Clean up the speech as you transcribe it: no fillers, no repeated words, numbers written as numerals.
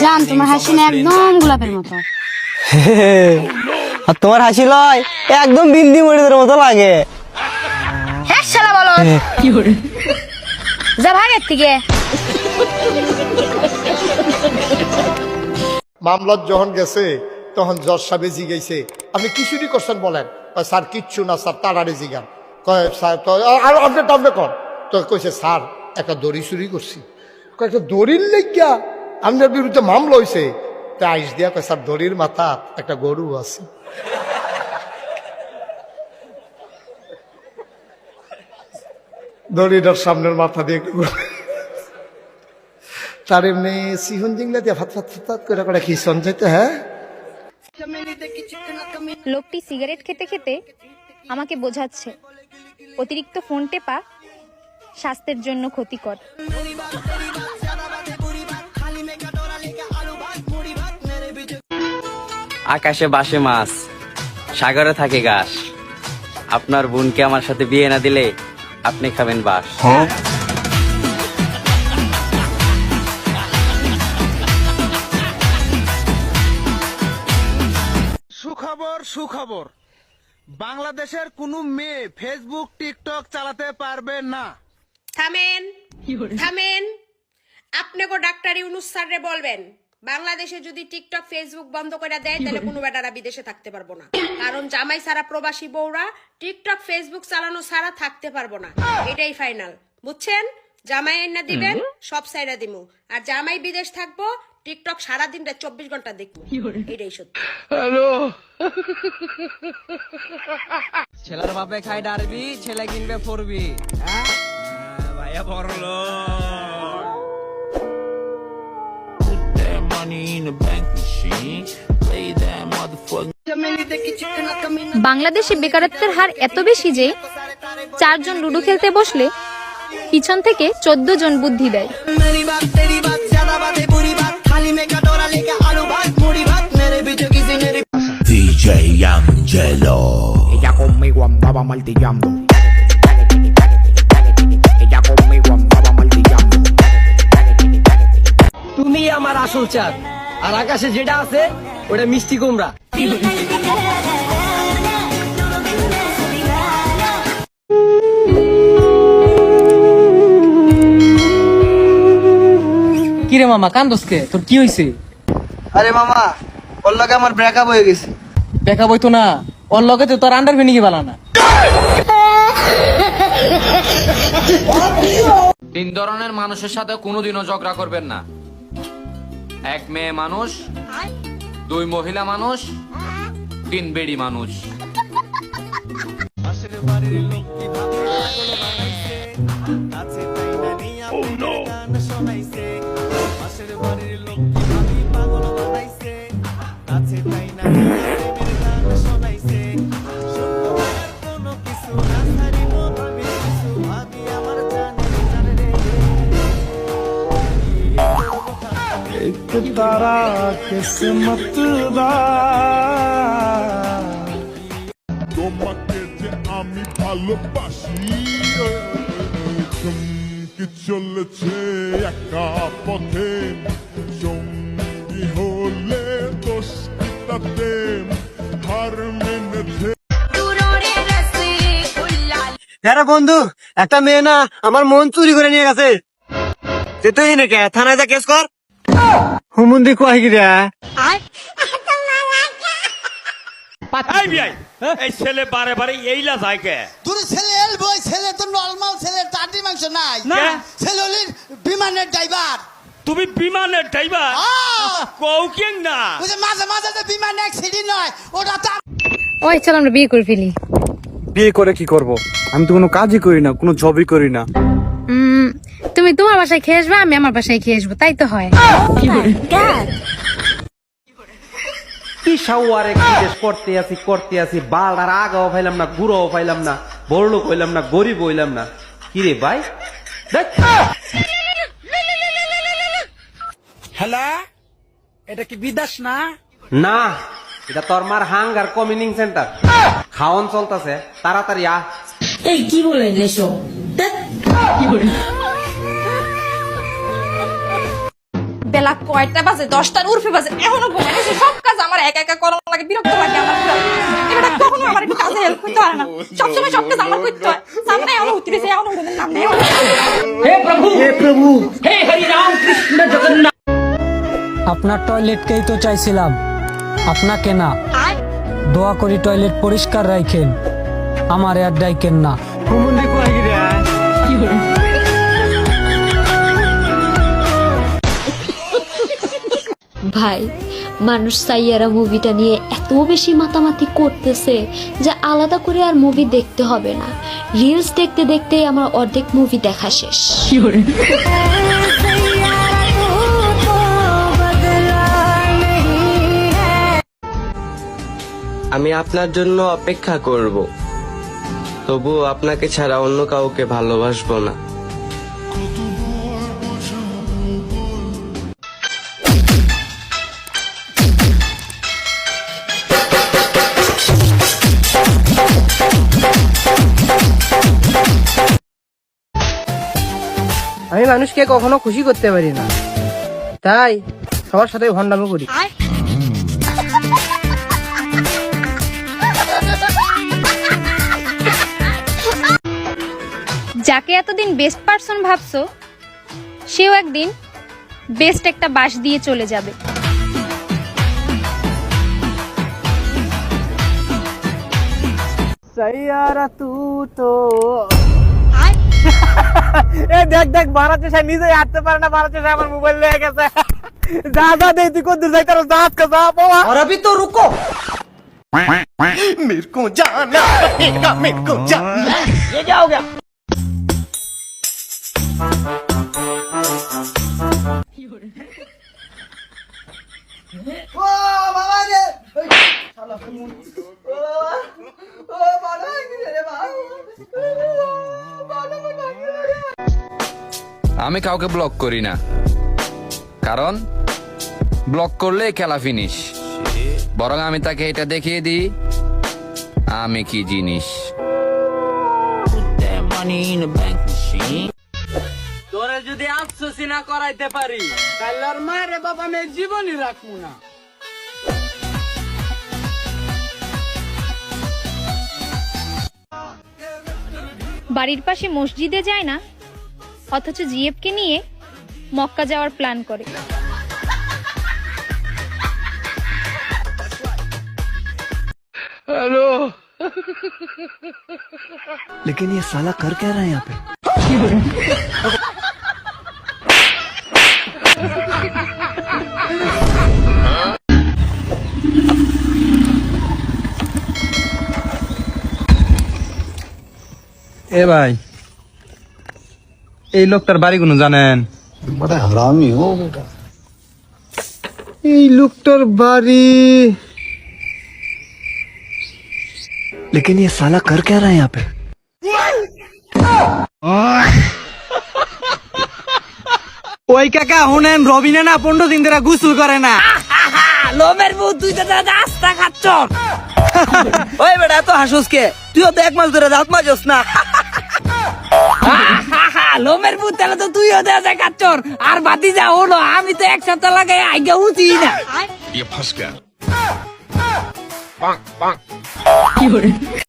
জান তোমার হাসি না একদম গোলাপের মতো। আর তোমার হাসি লয় একদম বিন্দি মরিদের মতো লাগে। হ্যাঁ শালা বলো যা ভাগের থেকে। মামলা যখন গেছে তখন জজ সাহেব জিগাইছে আপনি কি চুরি করছেন বলেন? স্যার কিচ্ছু না স্যার, তাড়াড়ি জিগান। কয় স্যার তো আর আপনি কর তো কইছে স্যার একটা দড়ি চুরি করছি। একটা দড়ির লেগিয়া আপনার বিরুদ্ধে মামলা হয়েছে। তা আইস দিয়া কয় স্যার দড়ির মাথা একটা গরু আছে। দড়িটার সামনের মাথা দিয়ে তার এমনি সিহন জিংলা দিয়ে ফাত ফাত ফাত করে করে কি সঞ্চাইতে। হ্যাঁ, লোকটি সিগারেট খেতে খেতে আমাকে বোঝাচ্ছে অতিরিক্ত ফোন টেপা স্বাস্থ্যের জন্য ক্ষতিকর। আকাশে বাসে মাছ, সাগরে থাকে ঘাস। আপনার বোনকে আমার সাথে বিয়ে না দিলে আপনি খাবেন বাস। সুখবর সুখবর, বাংলাদেশের কোনো মেয়ে ফেসবুক টিকটক চালাতে পারবে না। থামেন থামেন, আপনি গো ডাক্তার ইউনুস স্যাররে বলবেন বাংলাদেশে যদি টিকটক ফেসবুক বন্ধ করে দেয় তাহলে কোনো বেটারা বিদেশে থাকতে পারবো না। কারণ জামাই সারা প্রবাসী বউরা টিকটক ফেসবুক চালানো সারা থাকতে পারবো না, এটাই ফাইনাল, বুঝছেন? জামাই এনে দিবেন সব সাইরা দিমু, আর জামাই বিদেশ থাকবো টিকটক সারাদিন 24 ঘন্টা দেখবো, এটাই সত্যি। ছেলের বাপে খায় ডারবি, ছেলে কিনবে ফোরবি। ভাইয়া বড়লো বাংলাদেশে বেকারত্বের হার এত বেশি যে 4 জন লুডো খেলতে বসলে পিছন থেকে 14 জন বুদ্ধি দেয়। DJ Angelo. Ella conmigo andaba martillando. Ella conmigo andaba martillando. তুমি আমার আসল চাঁদ, আর আকাশে যেটা আছে ওটা মিষ্টি কুমড়া। কিরে মামা কান্দোসকে, তোর কি হয়েছে? আরে মামা ওর লগে আমার ব্রেকআপ হয়ে গেছে। ব্রেকআপ হইতো না, ওর লগে তো তোর আন্ডার ভেনিকে বালা না। 3 ধরনের মানুষের সাথে কোনোদিনও ঝগড়া করবেন না। 1 মেয়ে মানুষ, 2 মহিলা মানুষ, 3 বেড়ি মানুষ। তারা কিসমত তোমাকে যে আমি ভালোবাসি, চমকে চলেছে একা পথে, সঙ্গী হলে দোষ কি তাতে, হার মেনেছে। হ্যাঁ বন্ধু, একটা মেয়ে না আমার মন চুরি করে নিয়ে গেছে। তুই নাকি থানায় যা কেস কর। হুমুন্দি কয় কি রে? এই ছেলে বারে বারে এইলা যায় কে? তোর ছেলে এলবো, ছেলে তো নরমাল ছেলে, টাটি মাংস নাই। ছেলে হলি বিমানের ড্রাইভার। তুমি বিমানের ড্রাইভার? কও কেন না? ওই যে মাঝে মাঝে যে বিমান অ্যাক্সিডেন্ট হয় ওটা তো। ওই চল আমরা বিয়ে করে ফেলি। বিয়ে করে কি করব? আমি তো কোনো কাজই করি না, কোনো জবই করি না। তুমি তোমার বাসায় খেয়ে আসবে, আমি আমার বাসায় খেয়ে আসবো, তাই তো হয়। কি সাওয়ারে জিজ্ঞেস করতে আছি বালটার আগাও পাইলাম না, গুড়াও পাইলাম না, বড় লোক হইলাম না, গরিব হইলাম না। কি রে ভাই? হ্যালো, এটা কি বিদেশ না? না, এটা তোর মার হাঙ্গার কমিউনিং সেন্টার। খাওয়ান চলতেছে, তাড়াতাড়ি আ। এই কি বলেন এসব? বেলা কয়টা বাজে? 10টার উর্ফে বাজে, এখনো ঘুমায় নাই। সব কাজ আমার একা একা করা লাগে, বিরক্ত লাগে আমার। এটা কখনো আমার একটু কাজে হেল্প করতে হয় না, সবসময় সব কাজ আমার করতে হয়। সামনে এখনো উঠতেছে, এখনো উঠে নাম নেই। আপনার টয়লেটকেই তো চাইছিলাম, আপনাকে না। দোয়া করি টয়লেট পরিষ্কার রাখেন, আমার আর ডাইকেন না। ভাই, মানুষ সাইয়ারা মুভিটা নিয়ে এত বেশি মাতামাতি করতেছে যে আলাদা করে আর মুভি দেখতে হবে না। রিলস দেখতে দেখতেই আমার অর্ধেক মুভি দেখা শেষ। আমি আপনার জন্য অপেক্ষা করব, তবু আপনাকে ছাড়া অন্য কাউকে ভালোবাসবো না। আমি মানুষকে কখনো খুশি করতে পারি না, তাই সবার সাথে ভন্ডামি করি। যাকে এতদিন বেস্ট পারসন ভাবছো, সেও একদিন বেস্ট একটা বাস দিয়ে চলে যাবে। সাইয়ারা তু তো এ দেখ দেখ, ভারতে সে নিজে হাঁটতে পারে না, ভারতে সে আমার মোবাইল লেগে গেছে। যা যা দে, তুই কোন দূর যাইতে পারো, যা কা যা বাবা। আর अभी तो रुको, मेरे को जाना पड़ेगा, मेरे को जाना। ये क्या हो गया? ओ बाबा रे, साला फोन, ओ बाबा रे बाबा, আমি কাউকে ব্লক করি না, কারণ ব্লক করলে খেলা ফিনিশ। বরং আমি তাকে এটা দেখিয়ে দিই আমি কি জিনিস। তোরে যদি আফসোসি না করাইতে পারি, তাহলে আর মায়ের বাবা আমি জীবনই রাখবো না। বাড়ির পাশে মসজিদে যায় না, অথচ জিএফকে নিয়ে মক্কা যাওয়ার প্ল্যান করে। हेलो लेकिन ये साला कर क्या रहा है यहाँ पे? এ ভাই, এই লোকটার বাড়ি কোনো জানেন? बड़ा हरामी हो बेटा। এই লোকটার বাড়ি, लेकिन ये साला कर क्या रहा है यहाँ पे? ওই কাকা শুনেন, রবিনে না 15 দিন ধরে গোসল করে না। লোমের বউ, তুই তো রাস্তা খাচ্ছ। ওই বেটা, এত হাসুস কে? তুইও তো 1 মাস ধরে দাঁত মাজস না। লোমের বউ, তাহলে তো তুইও দেয়া যায় কাচ্চর। আর বাতি যা হলো, আমি তো 1 সপ্তাহ লাগাই আগে উঠি না।